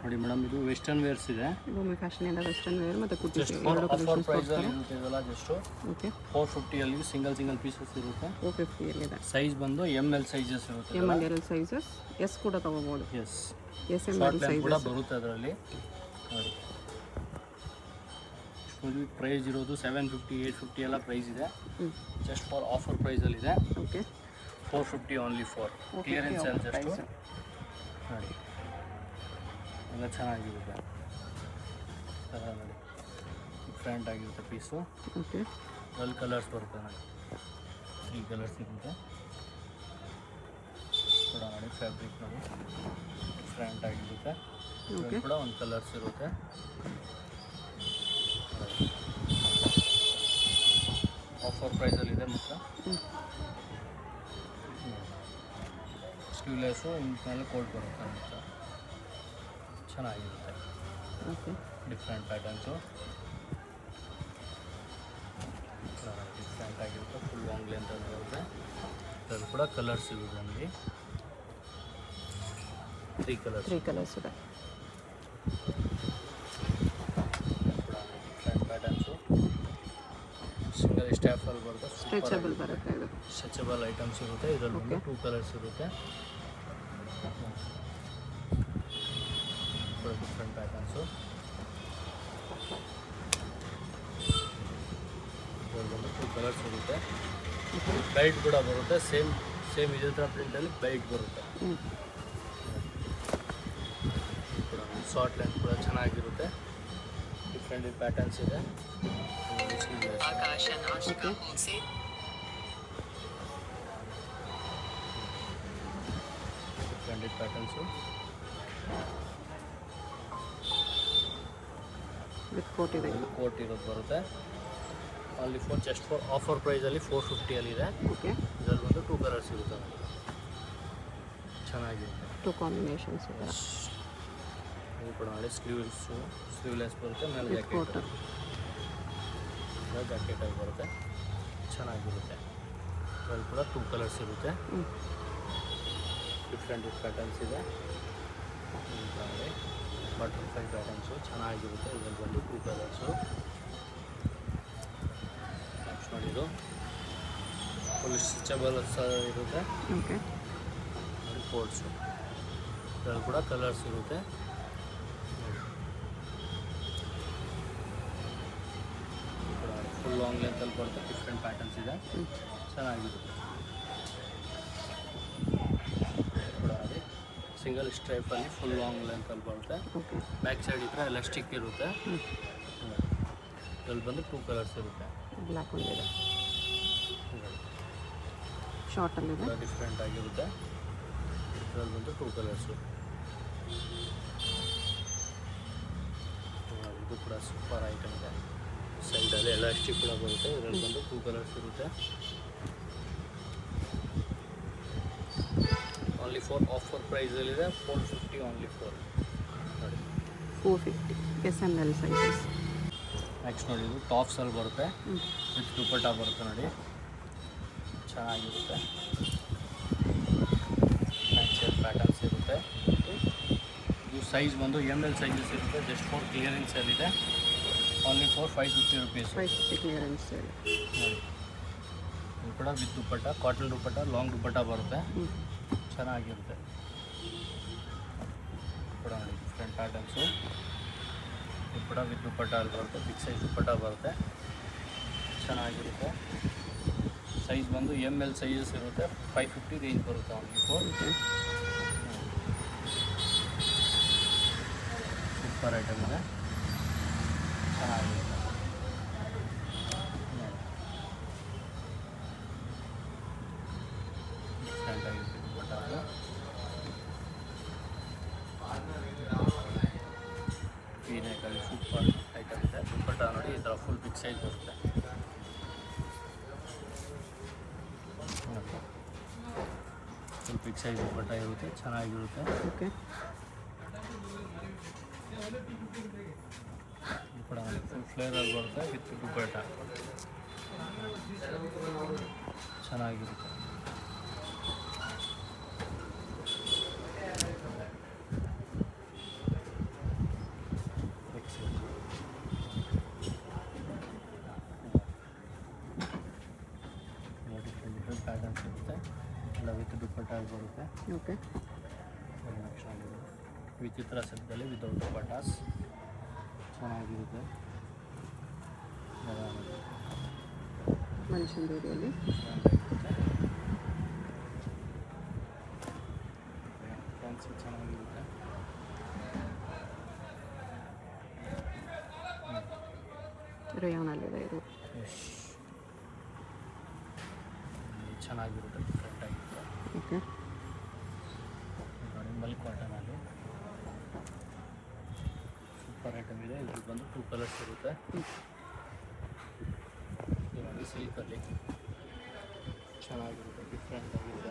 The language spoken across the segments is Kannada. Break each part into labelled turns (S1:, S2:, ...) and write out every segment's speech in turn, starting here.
S1: ನೋಡಿ ಮೇಡಮ್, ಇದು ವೆಸ್ಟರ್ನ್ ವೇರ್ಸ್ ಇದೆ.
S2: ಭೂಮಿ ಫ್ಯಾಷನಿಂದ ವೆಸ್ಟರ್ನ್ ವೇರ್ ಮತ್ತು ಕುರ್ತಿ
S1: ಜಸ್ಟ್ ಆಫರ್ ಪ್ರೈಸಲ್ಲಿ ಇರುತ್ತೆ ಇದೆಲ್ಲ. ಜಸ್ಟು
S2: ಓಕೆ
S1: 450 ಸಿಂಗಲ್ ಪೀಸಸ್ ಇರುತ್ತೆ.
S2: 450
S1: ಸೈಜ್ ಬಂದು ML ಸೈಜಸ್ ಇರುತ್ತೆ.
S2: ML ಸೈಜಸ್ ಎಸ್ ಕೂಡ ತಗೋಬೋದು.
S1: ಎಸ್
S2: SML ಸೈಜ್
S1: ಕೂಡ ಬರುತ್ತೆ ಅದರಲ್ಲಿ. ನೋಡಿ ಪ್ರೈಸ್ ಇರೋದು 750 850 ಎಲ್ಲ ಪ್ರೈಸ್ ಇದೆ. ಜಸ್ಟ್ ಫಾರ್ ಆಫರ್ ಪ್ರೈಸಲ್ಲಿದೆ.
S2: Okay
S1: 450 only for clearance sale. Just ನೋಡಿ ಎಲ್ಲ ಚೆನ್ನಾಗಿರುತ್ತೆ. ನೋಡಿ ಡಿಫ್ರೆಂಟ್ ಆಗಿರುತ್ತೆ ಪೀಸು.
S2: ಓಕೆ
S1: 12 ಕಲರ್ಸ್ ಬರುತ್ತೆ. ನೋಡಿ 3 ಕಲರ್ಸ್ ಇರುತ್ತೆ ಕೂಡ. ನೋಡಿ ಫ್ಯಾಬ್ರಿಕ್ ನೋಡಿ ಡಿಫ್ರೆಂಟ್ ಆಗಿರುತ್ತೆ. ಕೂಡ ಒಂದು ಕಲರ್ಸ್ ಇರುತ್ತೆ. ಆಫರ್ ಪ್ರೈಸಲ್ಲಿದೆ. ಮತ್ತು ಸ್ಲೀವ್ಲೆಸ್ಸು ಮೇಲೆ ಕೋಟ್ ಬರುತ್ತೆ. ಮತ್ತು ಚೆನ್ನಾಗಿರುತ್ತೆ.
S2: ಓಕೆ
S1: ಡಿಫ್ರೆಂಟ್ ಪ್ಯಾಟರ್ನ್ಸು ಡಿಫ್ರೆಂಟ್ ಆಗಿರುತ್ತೆ. ಫುಲ್ ಲಾಂಗ್ ಲೆಂತ್ ಅಂತ ಬರುತ್ತೆ. ಅದ್ರಲ್ಲಿ ಕೂಡ ಕಲರ್ಸ್ ಇರುತ್ತೆ. ನಮಗೆ 3 ಕಲರ್ಸ್ ಇದೆ. ಡಿಫ್ರೆಂಟ್ ಪ್ಯಾಟರ್ನ್ಸು ಸಿಂಗಲ್ ಸ್ಟ್ಯಾಫಲ್ಲಿ ಬರುತ್ತೆ.
S2: ಸ್ಟ್ರೆಚಬಲ್ ಬರುತ್ತೆ. ಇದು
S1: ಸ್ಟ್ರೆಚಬಲ್ ಐಟಮ್ಸ್ ಇರುತ್ತೆ. ಇದರಲ್ಲಿ 2 ಕಲರ್ಸ್ ಇರುತ್ತೆ. ಡಿಫ್ರೆಂಟ್ ಪ್ಯಾಟರ್ನ್ಸು ಇದರಲ್ಲಿ 2 ಕಲರ್ಸ್ ಇರುತ್ತೆ. ಬೆಲ್ಟ್ ಕೂಡ ಬರುತ್ತೆ. ಸೇಮ್ ಇದೇ ಥರ ಪ್ರಿಂಟಲ್ಲಿ ಬೆಲ್ಟ್ ಬರುತ್ತೆ. ಶಾರ್ಟ್ ಲೆಂತ್ ಕೂಡ ಚೆನ್ನಾಗಿರುತ್ತೆ. ಡಿಫ್ರೆಂಟ್ ಪ್ಯಾಟರ್ನ್ಸ್ ಇದೆ. ಡಿಫ್ರೆಂಟ್ ಪ್ಯಾಟರ್ನ್ಸು
S2: ವಿತ್ ಕೋಟ್ ಇದೆ.
S1: ಕೋಟ್ ಇರೋದು ಬರುತ್ತೆ. ಅಲ್ಲಿ ಜಸ್ಟ್ ಫಾರ್ ಆಫರ್ ಪ್ರೈಸಲ್ಲಿ 450 ಇದೆ.
S2: ಓಕೆ
S1: ಇದರಲ್ಲಿ ಬಂದು 2 ಕಲರ್ಸ್ ಇರುತ್ತೆ. ಚೆನ್ನಾಗಿರುತ್ತೆ.
S2: 2 ಕಾಂಬಿನೇಷನ್ಸ್ ಇದೆ.
S1: ಇದು ಕೂಡ ನೋಡಿ ಸ್ಲೀವ್ಲೆಸ್ ಬರುತ್ತೆ. ಮೇಲೆ ಜಾಕೆಟಾಗಿ ಬರುತ್ತೆ. ಚೆನ್ನಾಗಿರುತ್ತೆ. ಇದರಲ್ಲಿ ಕೂಡ 2 ಕಲರ್ಸ್ ಇರುತ್ತೆ. ಡಿಫ್ರೆಂಟ್ ಪ್ಯಾಟರ್ನ್ಸ್ ಇದೆ. ಬಟರ್ಫ್ಲೈ ಪ್ಯಾಟರ್ನ್ಸು ಚೆನ್ನಾಗಿರುತ್ತೆ. ಇದರಲ್ಲಿ ಬಂದು 2 ಕಲರ್ಸು. ನೆಕ್ಸ್ಟ್ ನೋಡಿದ್ದು ಫುಲ್ ಸ್ಟಿಚಬಲ್ ಇರುತ್ತೆ.
S2: ಓಕೆ
S1: ನೋಡಿ ಕೋಟ್ಸು. ಇದರಲ್ಲಿ ಕೂಡ ಕಲರ್ಸ್ ಇರುತ್ತೆ. ಫುಲ್ ಲಾಂಗ್ ಲೆಂತಲ್ಲಿ ಬರುತ್ತೆ. ಡಿಫ್ರೆಂಟ್ ಪ್ಯಾಟರ್ನ್ಸ್ ಇದೆ. ಚೆನ್ನಾಗಿರುತ್ತೆ. ಸಿಂಗಲ್ ಸ್ಟ್ರೈಪಲ್ಲಿ ಫುಲ್ ಲಾಂಗ್ ಲೆಂತಲ್ಲಿ ಬರುತ್ತೆ. ಬ್ಯಾಕ್ ಸೈಡ್ ಇದ್ದರೆ ಎಲಾಸ್ಟಿಕ್ ಇರುತ್ತೆ. ಇದರಲ್ಲಿ ಬಂದು 2 ಕಲರ್ಸ್ ಇರುತ್ತೆ.
S2: ಬ್ಲ್ಯಾಕ್ ಒಂದಿದೆ. ಶಾರ್ಟಲ್ಲಿದೆ.
S1: ಡಿಫ್ರೆಂಟ್ ಆಗಿರುತ್ತೆ. ಇದರಲ್ಲಿ ಬಂದು 2 ಕಲರ್ಸು. ಇದು ಕೂಡ ಸೂಪರ್ ಐಟಮ್ ಇದೆ. ಸೈಡಲ್ಲಿ ಎಲಾಸ್ಟಿಕ್ ಕೂಡ ಬರುತ್ತೆ. ಇದರಲ್ಲಿ ಬಂದು 2 ಕಲರ್ಸ್ ಇರುತ್ತೆ. ಓನ್ಲಿ ಫಾರ್ ಆಫರ್ ಪ್ರೈಸಲ್ಲಿದೆ. 450 ಓನ್ಲಿ ಫಾರ್. ನೋಡಿ
S2: 450 SML ಸೈಜಸ್.
S1: ನೆಕ್ಸ್ಟ್ ನೋಡಿ ಇದು ಟಾಪ್ಸಲ್ಲಿ ಬರುತ್ತೆ. ವಿತ್ ದುಪಟ್ಟ ಬರುತ್ತೆ. ನೋಡಿ ಚೆನ್ನಾಗಿರುತ್ತೆ. ಫ್ಯಾನ್ಸಿಯಲ್ ಪ್ಯಾಟರ್ನ್ಸ್ ಇರುತ್ತೆ. ಇದು ಸೈಜ್ ಬಂದು ML ಸೈಜಸ್ ಇರುತ್ತೆ. ಜಸ್ಟ್ ಫಾರ್ ಕ್ಲಿಯರೆನ್ಸ್ ಸೇಲಿದೆ. Only for 550 rupees.
S2: 550 clearance sale.
S1: ನೋಡಿ ಇದು ಕೂಡ with dupatta, cotton dupatta, long dupatta ಬರುತ್ತೆ. ಚೆನ್ನಾಗಿರುತ್ತೆ. ಕೂಡ ನೋಡಿ ಡಿಫ್ರೆಂಟ್ ಪ್ಯಾಟರ್ನ್ಸು. ಇದು ಕೂಡ ವಿತ್ ದುಪಟ್ಟ ಅಲ್ಲಿ ಬರುತ್ತೆ. ಬಿಗ್ ಸೈಜ್ ದುಪಟ್ಟ ಬರುತ್ತೆ. ಚೆನ್ನಾಗಿರುತ್ತೆ. ಸೈಜ್ ಬಂದು ML ಸೈಜಸ್ ಇರುತ್ತೆ. 550 ರೇಂಜ್ ಬರುತ್ತೆ. ಓನ್ಲಿ ಫಾರ್ ಸೂಪರ್ ಐಟಮ್ ಇದೆ. ಚೆನ್ನಾಗಿರುತ್ತೆ. ಡಿಫ್ರೆಂಟ್ ಆಗಿರುತ್ತೆ ದುಪಟ್ಟ. ಪೀನೆಕಲ್ಲಿ ಸೂಪರ್ ಐಟಮ್ ಇದೆ. ದುಪಟ್ಟ ನೋಡಿ ಈ ಥರ ಫುಲ್ ಬಿಗ್ ಸೈಜ್ ಬರುತ್ತೆ. ಫುಲ್ ಬಿಗ್ ಸೈಜ್ ದುಪಟ್ಟ ಇರುತ್ತೆ. ಚೆನ್ನಾಗಿರುತ್ತೆ.
S2: ಓಕೆ
S1: ಕೂಡ ಫುಲ್ ಫ್ಲೇರಲ್ಲಿ ಬರುತ್ತೆ. ವಿತ್ ದುಪಟ್ಟ ಚೆನ್ನಾಗಿರುತ್ತೆ. ಚೆನ್ನಾಗಿರುತ್ತೆ.
S2: ಓಕೆ.
S1: ವಿಚಿತ್ರ ಸೆಟ್ದಲ್ಲಿ ವಿತೌಟ್ ದುಪಟ್ಟಾಸ್ ಚೆನ್ನಾಗಿರುತ್ತೆ.
S2: ಮಲ್ಚಂದೇರಿಯಲ್ಲಿ
S1: ಫ್ಯಾನ್ಸಿ ಚೆನ್ನಾಗಿರುತ್ತೆ.
S2: ರೇಯಾನಲ್ಲಿದೆ ಇದು.
S1: ಚೆನ್ನಾಗಿರುತ್ತೆ, ಡಿಫ್ರೆಂಟ್ ಆಗಿರುತ್ತೆ.
S2: ಓಕೆ.
S1: ನೋಡಿ ಮಲ್ ಕಾಟನಲ್ಲಿ ಸೂಪರ್ ಐಟಮ್ ಇದೆ. ಇದು ಬಂದು 2 ಕಲರ್ಸ್ ಇರುತ್ತೆ. ಇದು ನೋಡಿ ಸಿಲ್ಕಲ್ಲಿ ಚೆನ್ನಾಗಿರುತ್ತೆ, ಡಿಫ್ರೆಂಟ್ ಆಗಿರುತ್ತೆ.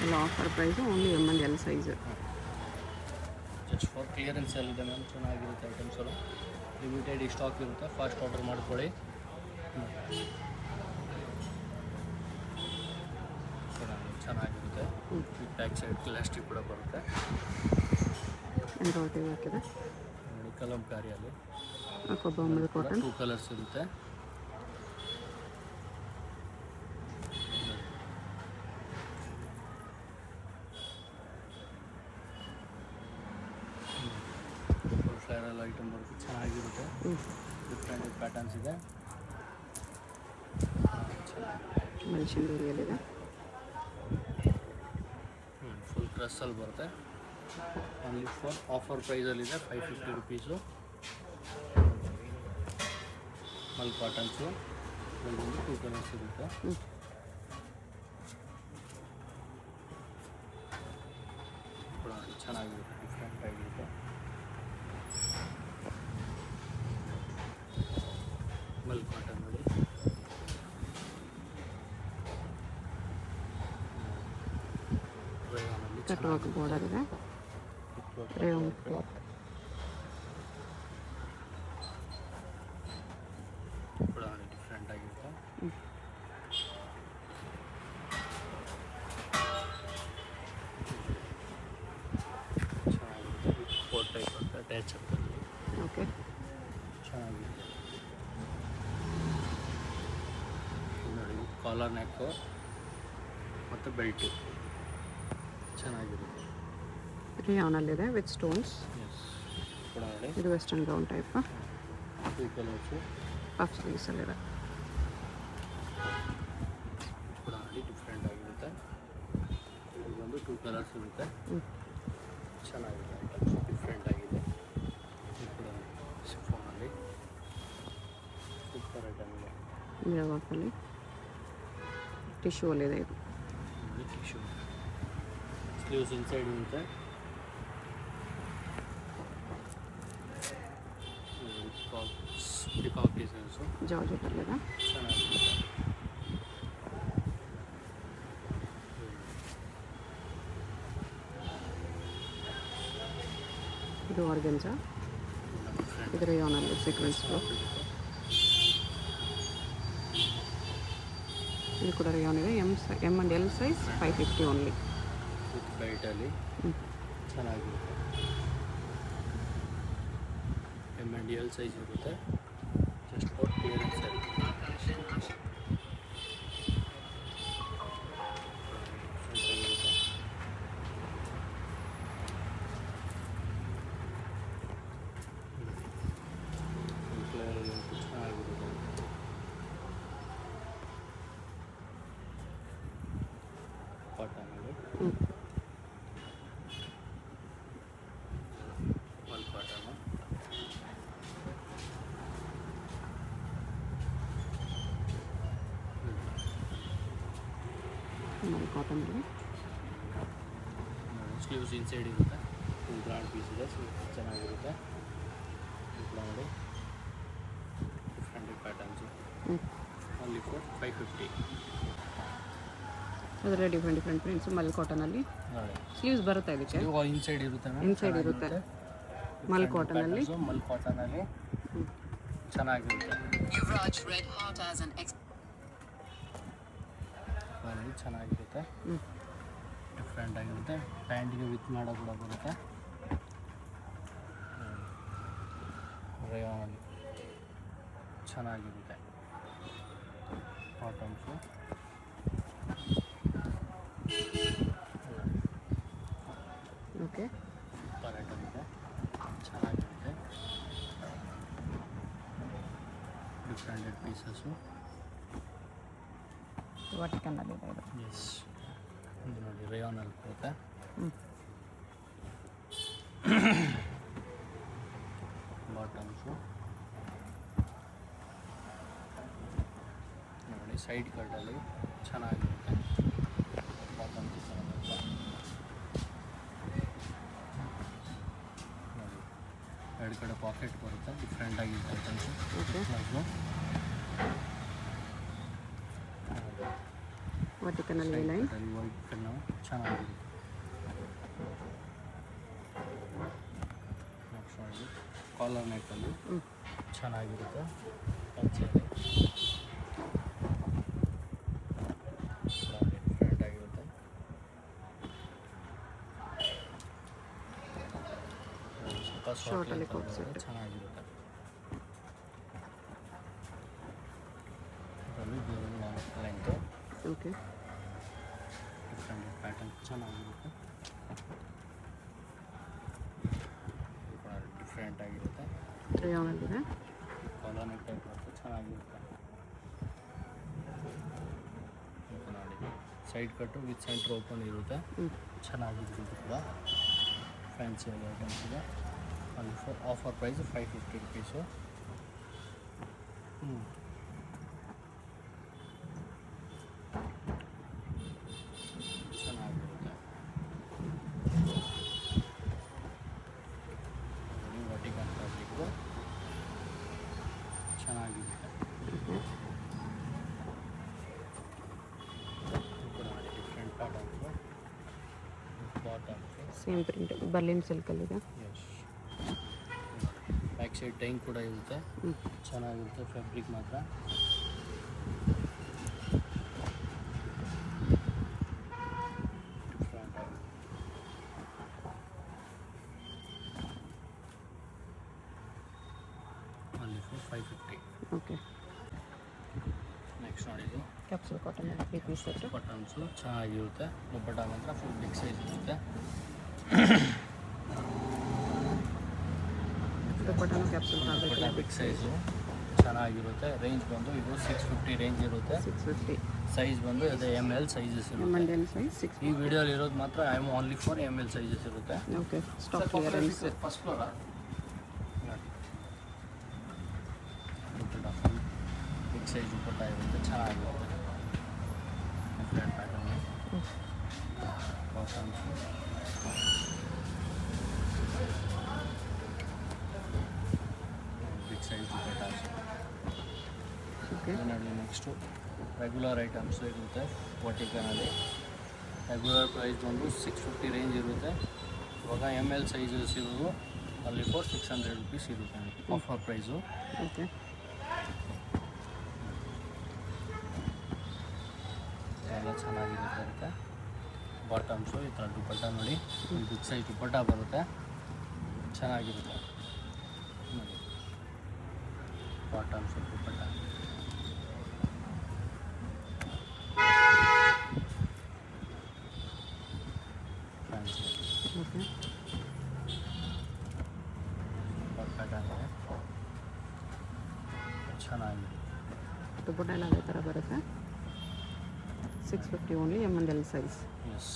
S2: ಎಲ್ಲ offer price only M and L size.
S1: Just for clearance ಇದೆ ಮ್ಯಾಮ್. ಚೆನ್ನಾಗಿರುತ್ತೆ ಐಟಮ್ಸರು, ಲಿಮಿಟೆಡ್ ಸ್ಟಾಕ್ ಇರುತ್ತೆ. ಫಾಸ್ಟ್ ಆರ್ಡರ್ ಮಾಡ್ಕೊಳ್ಳಿ. ಚೆನ್ನಾಗಿರುತ್ತೆ. ಬ್ಯಾಕ್ ಸೈಡ್ ಪ್ಲಾಸ್ಟಿಕ್ ಕೂಡ ಬರುತ್ತೆ.
S2: ಎಂಬ್ರಾಯ್ಡ್ರಿ ಹಾಕಿದೆ.
S1: ನೋಡಿ ಕಲಂಕಾರಿಯಲ್ಲಿ
S2: ಕೊಬ್ಬಮ್ಮಲ್ ಕಾಟನ್.
S1: 2 ಕಲರ್ಸ್ ಇರುತ್ತೆ. ಫ್ಲೈರಲ್ ಐಟಮ್ ಬರುತ್ತೆ, ಚೆನ್ನಾಗಿರುತ್ತೆ. ಡಿಫ್ರೆಂಟ್ ಪ್ಯಾಟರ್ನ್ಸ್ ಇದೆ.
S2: ಮಲ್ಚಂದೇರಿಯಲ್ಲಿದೆ.
S1: ಫುಲ್ ಡ್ರೆಸ್ಸಲ್ಲಿ ಬರುತ್ತೆ. ಓನ್ಲಿ ಫಾರ್ ಆಫರ್ ಪ್ರೈಸಲ್ಲಿದೆ, 550 ರುಪೀಸು. ಮಲ್ ಕಾಟನ್ಸು ಒಂದು 2 ಕಲರ್ಸ್ ಇರುತ್ತೆ. ಕೂಡ ಚೆನ್ನಾಗಿರುತ್ತೆ, ಡಿಫ್ರೆಂಟ್ ಆಗಿರುತ್ತೆ. ಮಲ್ ಕಾಟನ್ ನೋಡಿ ರೇಯಾನಲ್ಲಿ
S2: ಕಟ್ ವರ್ಕ್ ಬಾರ್ಡರ್ ಇದೆ. Rayon cloth.
S1: ಕೂಡ ಡಿಫ್ರೆಂಟ್ ಆಗಿರುತ್ತೆ. ಚೆನ್ನಾಗಿರುತ್ತೆ. 4 ಟೈಪ್ ಅಂತ ಅಟ್ಯಾಚ್ ಆಗ್ತದೆ.
S2: ಓಕೆ.
S1: ಚೆನ್ನಾಗಿರುತ್ತೆ. ನೋಡಿ ಕಾಲರ್ ನೆಕ್ಕು ಮತ್ತು ಬೆಲ್ಟು ಚೆನ್ನಾಗಿರುತ್ತೆ.
S2: ರೇಯಾನಲ್ಲಿದೆ ವಿತ್ ಸ್ಟೋನ್ಸ್.
S1: ಎಸ್, ಕೂಡ ನೋಡಿ
S2: ಇದು western gown type.
S1: 2 colours
S2: puff ಸ್ಲೀವ್ಸಲ್ಲಿದೆ.
S1: ಕೂಡ ನೋಡಿ ಡಿಫ್ರೆಂಟ್ ಆಗಿರುತ್ತೆ. ಇದು ಬಂದು 2 ಕಲರ್ಸ್ ಇರುತ್ತೆ. ಚೆನ್ನಾಗಿದೆ, ಡಿಫ್ರೆಂಟ್ ಆಗಿದೆ. ಇದು ಕೂಡ ಶಿಫಾನಲ್ಲಿ ಸೂಪರ್ ಐಟಮ್ ಇದೆ.
S2: ಮಿರರ್ ವರ್ಕಲ್ಲಿ ಟಿಶ್ಯೂ ಅಲ್ಲಿದೆ ಇದು.
S1: ನೋಡಿ ಟಿಶ್ಯೂ ಸ್ಲೀವ್ಸ್ ಇನ್ಸೈಡ್ ಇರುತ್ತೆ. ಪಿಕಾಕ್ ಡಿಸೈನ್ಸು
S2: ಜಾರ್ಜೆಟಲ್ಲಿದೆ.
S1: ಚೆನ್ನಾಗಿರುತ್ತೆ.
S2: ಇದು ಆರ್ಗೆನ್ಜಾ.
S1: ಡಿಫ್ರೆಂಟ್
S2: ಇದು ರೇಯಾನಲ್ಲಿ ಸೀಕ್ವೆನ್ಸ್ ಫ್ಲೋ. ಇದು ಕೂಡ ರೇಯಾನ್ ಇದೆ. M and L size 550 only.
S1: With ಬೈಟಲ್ಲಿ ಚೆನ್ನಾಗಿರುತ್ತೆ. M and L ಸೈಜ್ ಇರುತ್ತೆ. ಜಸ್ಟ್ ಫಾರ್ ಕ್ಲಿಯರೆನ್ಸ್ ಚೆನ್ನಾಗಿರುತ್ತೆ. ಕಾಟನಲ್ಲಿ ಮಲ್ ಕಾಟನು
S2: ಮಲ್ ಕಾಟನಲ್ಲಿ.
S1: ಸ್ಲೀವ್ಸ್ ಇನ್ಸೈಡ್ ಇರುತ್ತೆ. ಫುಲ್ ಗ್ರಾಂಡ್ ಪೀಸ್ ಇದೆ, ಚೆನ್ನಾಗಿರುತ್ತೆ. ನೋಡಿ ಡಿಫ್ರೆಂಟ್ ಪ್ಯಾಟರ್ನ್ಸು ಓನ್ಲಿ ಫಾರ್ 550.
S2: ಅದರಲ್ಲಿ ಡಿಫ್ರೆಂಟ್ ಪ್ರಿಂಟ್ಸು ಮಲ್ ಕಾಟನಲ್ಲಿ. ಸ್ಲೀವ್ಸ್ ಬರುತ್ತೆ ಇದಕ್ಕೆ.
S1: ಇನ್ಸೈಡ್ ಇರುತ್ತೆ,
S2: ಇನ್ಸೈಡ್ ಇರುತ್ತೆ. ಮಲ್ ಕಾಟನಲ್ಲಿ
S1: ಚೆನ್ನಾಗಿರುತ್ತೆ. ಚೆನ್ನಾಗಿರುತ್ತೆ, ಡಿಫ್ರೆಂಟ್ ಆಗಿರುತ್ತೆ. ಪ್ಯಾಂಟಿಗೆ ವಿತ್ ಮಾಡೋ ಕೂಡ ಬರುತ್ತೆ. ರೇಯಾನ್ ಚೆನ್ನಾಗಿರುತ್ತೆ. ಬಾಟಮ್ಸು
S2: ಓಕೆ.
S1: ಸೂಪರ್ ಐಟಮ್ ಇದೆ, ಚೆನ್ನಾಗಿರುತ್ತೆ. ಡಿಫ್ರೆಂಟೆಡ್ ಪೀಸಸ್ಸು.
S2: ವಾಟಿಕನ್ನಲ್ಲಿದೆ ಇದು.
S1: ಎಸ್, ಇದು ನೋಡಿ ರೇಯಾನಲ್ಲಿ ಬರುತ್ತೆ. ಬಾಟಮ್ಸು ನೋಡಿ ಸೈಡ್ ಕಟ್ಟಲ್ಲಿ ಚೆನ್ನಾಗಿರುತ್ತೆ. ಬಾಟಮ್ಸ್ ಚೆನ್ನಾಗಿರುತ್ತೆ ನೋಡಿ, ಎರಡು ಕಡೆ ಪಾಕೆಟ್ ಬರುತ್ತೆ. ಡಿಫ್ರೆಂಟಾಗಿರುತ್ತೆ ಐಟಮ್ಸು.
S2: ಓಕೆ.
S1: ಪ್ಲಸ್ಸು
S2: ವಾಟಿಕನ್ನಲ್ಲಿ ಲೈನ್.
S1: ವೈಟ್ ಕಣ್ಣು ಚೆನ್ನಾಗಿರುತ್ತೆ. ಕಾಲರ್ ನೆಕ್ಕಲ್ಲಿ ಚೆನ್ನಾಗಿರುತ್ತೆ. ಪಂಚೆಯಲ್ಲಿ ಡಿಫ್ರೆಂಟ್ ಆಗಿರುತ್ತೆ. ಸ್ವಲ್ಪ
S2: ಶಾರ್ಟಲ್ಲಿ
S1: ಶಾರ್ಟ್
S2: ಕೋಟ್ ಸೆಟ್.
S1: ಚೆನ್ನಾಗಿರುತ್ತೆ. ಇದರಲ್ಲಿ long length
S2: okay.
S1: Different pattern ಚೆನ್ನಾಗಿರುತ್ತೆ. ಡಿಫ್ರೆಂಟ್ ಆಗಿರುತ್ತೆ.
S2: ರೇಯಾನಲ್ಲಿದೆ.
S1: ಕಾಲರ್ ನೆಕ್ ಟೈಪ್ ಬರುತ್ತೆ, ಚೆನ್ನಾಗಿರುತ್ತೆ. ನೋಡಿ ಸೈಡ್ ಕಟ್ಟು ವಿತ್ ಸೆಂಟ್ರ್ ಓಪನ್ ಇರುತ್ತೆ. ಚೆನ್ನಾಗಿರುತ್ತೆ ಕೂಡ. ಫ್ಯಾನ್ಸಿ ಐಟಮ್ಸ್ ಇದೆ. ಅಲ್ಲಿ ಆಫರ್ ಪ್ರೈಸ್ 550 ರುಪೀಸು. ಚೆನ್ನಾಗಿರುತ್ತೆ. ವಾಟಿಕನ್ ಫ್ಯಾಬ್ರಿಕ್ಕು ಚೆನ್ನಾಗಿರುತ್ತೆ. Different patterns. Bottoms
S2: same print Berlin ಸಿಲ್ಕಲ್ಲಿದೆ.
S1: ಎಸ್, ಬ್ಯಾಕ್ ಸೈಡ್ ಟೈನ್ ಕೂಡ ಇರುತ್ತೆ. ಚೆನ್ನಾಗಿರುತ್ತೆ ಫ್ಯಾಬ್ರಿಕ್ ಮಾತ್ರ. ಡಿಫ್ರೆಂಟ್ ಆಗಿ ಅಲ್ಲಿ 550.
S2: ಓಕೆ.
S1: ನೆಕ್ಸ್ಟ್ ನೋಡಿದ್ದು
S2: capsule cotton 3 piece set.
S1: Buttons ಚೆನ್ನಾಗಿರುತ್ತೆ. ದುಪ್ಪಟ್ಟ ಮಾತ್ರ ಫುಲ್ ಬಿಗ್ ಸೈಜ್ ಇರುತ್ತೆ.
S2: ದುಪ್ಪಟ್ಟನು capsule
S1: dupatta
S2: fabric
S1: big size ಚೆನ್ನಾಗಿರುತ್ತೆ. ರೇಂಜ್ ಬಂದು ಇದು 650 ರೇಂಜ್ ಇರುತ್ತೆ.
S2: 650.
S1: ಸೈಜ್ ಬಂದು ಅದೇ ML ಸೈಜಸ್ ಇರುತ್ತೆ.
S2: ಮಂಡ್ಯನ್ ಸೈಜ್ 6.
S1: ಈ ವಿಡಿಯೋಲಿ ಇರೋದು ಮಾತ್ರ I am only for ML sizes ಇರುತ್ತೆ.
S2: Okay. Stock clearance.
S1: First flora big size dupatta ಇರುತ್ತೆ, ಚೆನ್ನಾಗಿರುತ್ತೆ. Different pattern bottoms. Big size dupattas.
S2: Okay.
S1: ನೋಡಿ ನೆಕ್ಸ್ಟು ರೆಗ್ಯುಲರ್ ಐಟಮ್ಸ್ ಇರುತ್ತೆ. ವಾಟಿಕನಲ್ಲಿ ರೆಗ್ಯುಲರ್ ಪ್ರೈಸ್ ಬಂದು 650 ರೇಂಜ್ ಇರುತ್ತೆ. ಇವಾಗ ML ಸೈಜಸ್ ಇರೋದು ಅಲ್ಲಿ 600 ರುಪೀಸ್ ಇರುತ್ತೆ ಆಫರ್ ಪ್ರೈಸು.
S2: ಓಕೆ.
S1: ಎಲ್ಲ ಚೆನ್ನಾಗಿರುತ್ತೆ. ಬಾಟಮ್ಸು ಈ ಥರ ದುಪ್ಪಟ್ಟ ನೋಡಿ, ಬಿಗ್ ಸೈಜ್ ದುಪ್ಪಟ್ಟ ಬರುತ್ತೆ, ಚೆನ್ನಾಗಿರುತ್ತೆ ನೋಡಿ. ಬಾಟಮ್ಸು ದುಪ್ಪಟ್ಟ ಫ್ಯಾನ್ಸಿ
S2: ಓಕೆ.
S1: ಪ್ಯಾಟರ್ನ್ ಇದೆ, ಚೆನ್ನಾಗಿದೆ.
S2: ದುಪ್ಪಟ್ಟ ಎಲ್ಲ ಅದೇ ಥರ ಬರುತ್ತೆ. 650 only M&L size.
S1: S,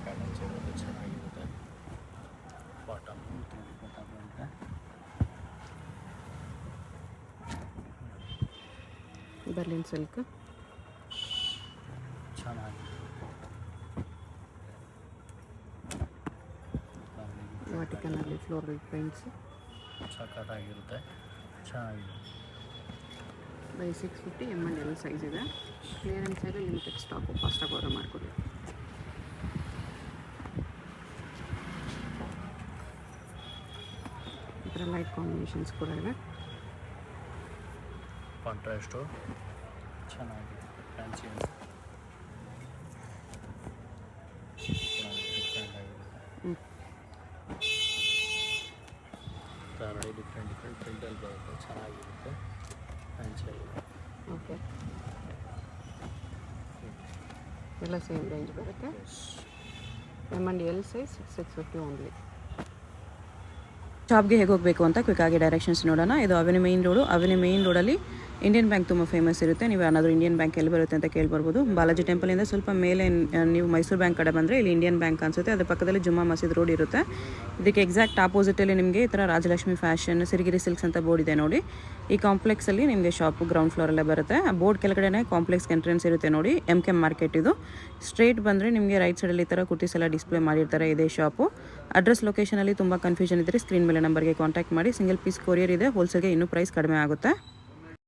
S1: patterns ಇರೋದು ಚೆನ್ನಾಗಿರುತ್ತೆ. ಬಾಟಮ್ ದುಪ್ಪಟ್ಟ ಬರುತ್ತೆ.
S2: Berlin silk.
S1: ಚೆನ್ನಾಗಿದೆ.
S2: ವಾಟಿಕನ್ನಲ್ಲಿ ಫ್ಲೋರಲ್ ಪ್ರಿಂಟ್ಸ್.
S1: ಸಖತ್ತಾಗಿರುತ್ತೆ, ಚೆನ್ನಾಗಿದೆ.
S2: ಬೈ 650 M&L ಸೈಜ್ ಇದೆ. ಕ್ಲಿಯರೆನ್ಸ್ ಇದೆ, ಲಿಮಿಟೆಡ್ ಸ್ಟಾಕು, ಫಾಸ್ಟಾಗಿ ಆರ್ಡರ್ ಮಾಡಿಕೊಡಿ. ಈ ಥರ ಲೈಟ್ ಕಾಂಬಿನೇಷನ್ಸ್ ಕೂಡ ಇದೆ.
S1: ಕಾಂಟ್ರಾಸ್ಟು ಚೆನ್ನಾಗಿದೆ. ಫ್ಯಾನ್ಸಿ ಡಿಫ್ರೆಂಟ್ ಆಗಿರುತ್ತೆ. ನೋಡಿ ಡಿಫ್ರೆಂಟ್ ಪ್ರಿಂಟಲ್ಲಿ ಬರುತ್ತೆ, ಚೆನ್ನಾಗಿರುತ್ತೆ, ಫ್ಯಾನ್ಸಿಯಾಗಿದೆ.
S2: ಓಕೆ, ಎಲ್ಲ ಸೇಮ್ ರೇಂಜ್ ಬರುತ್ತೆ. M&L size 650 only.
S3: ಶಾಪ್ಗೆ ಹೇಗೆ ಹೋಗಬೇಕು ಅಂತ ಕ್ವಿಕ್ಕಾಗಿ ಡೈರೆಕ್ಷನ್ಸ್ ನೋಡೋಣ. ಇದು ಅವೆನ್ಯೂ ಮೇನ್ ರೋಡಲ್ಲಿ ಇಂಡಿಯನ್ ಬ್ಯಾಂಕ್ ತುಂಬ ಫೇಮಸ್ ಇರುತ್ತೆ. ನೀವು ಏನಾದರೂ ಇಂಡಿಯನ್ ಬ್ಯಾಂಕ್ ಎಲ್ಲಿ ಬರುತ್ತೆ ಅಂತ ಕೇಳ್ಬರ್ಬೋದು. ಬಾಲಾಜಿ ಟೆಂಪಲಿಂದ ಸ್ವಲ್ಪ ಮೇಲೆ ನೀವು ಮೈಸೂರು ಬ್ಯಾಂಕ್ ಕಡೆ ಬಂದರೆ ಇಲ್ಲಿ ಇಂಡಿಯನ್ ಬ್ಯಾಂಕ್ ಅನಿಸುತ್ತೆ. ಅದ್ರ ಪಕ್ಕದಲ್ಲಿ ಜುಮ್ಮಾ ಮಸೀದ್ ರೋಡ್ ಇರುತ್ತೆ. ಇದಕ್ಕೆ ಎಕ್ಸಾಕ್ಟ್ ಆಪೋಸಿಟಲ್ಲಿ ನಿಮಗೆ ಈ ಥರ ರಾಜಲಕ್ಷ್ಮಿ ಫ್ಯಾಷನ್, ಸಿರಿಗಿರಿ ಸಿಲ್ಕ್ಸ್ ಅಂತ ಬೋರ್ಡ್ ಇದೆ ನೋಡಿ. ಈ ಕಾಂಪ್ಲೆಕ್ಸಲ್ಲಿ ನಿಮಗೆ ಶಾಪು ಗ್ರೌಂಡ್ ಫ್ಲೋರಲ್ಲೇ ಬರುತ್ತೆ. ಆ ಬೋರ್ಡ್ ಕೆಳಗಡೆ ಕಾಂಪ್ಲೆಕ್ಸ್ ಎಂಟ್ರೆನ್ಸ್ ಇರುತ್ತೆ ನೋಡಿ, MK ಮಾರ್ಕೆಟ್ ಇದು. ಸ್ಟ್ರೇಟ್ ಬಂದರೆ ನಿಮಗೆ ರೈಟ್ ಸೈಡಲ್ಲಿ ಈ ಥರ ಕುರ್ತೀಸ್ ಎಲ್ಲ ಡಿಸ್ಪ್ಲೇ ಮಾಡಿರ್ತಾರೆ, ಇದೇ ಶಾಪು. ಅಡ್ರೆಸ್ ಲೊಕೇಶನಲ್ಲಿ ತುಂಬ ಕನ್ಫ್ಯೂಷನ್ ಇದ್ದರೆ ಸ್ಕ್ರೀನ್ ಮೇಲೆ ನಂಬರ್ಗೆ ಕಾಂಟ್ಯಾಕ್ಟ್ ಮಾಡಿ. ಸಿಂಗಲ್ ಪೀಸ್ ಕೊರಿಯರ್ ಇದೆ, ಹೋಲ್ಸೇಲ್ಗೆ ಇನ್ನೂ ಪ್ರೈಸ್ ಕಡಿಮೆ ಆಗುತ್ತೆ.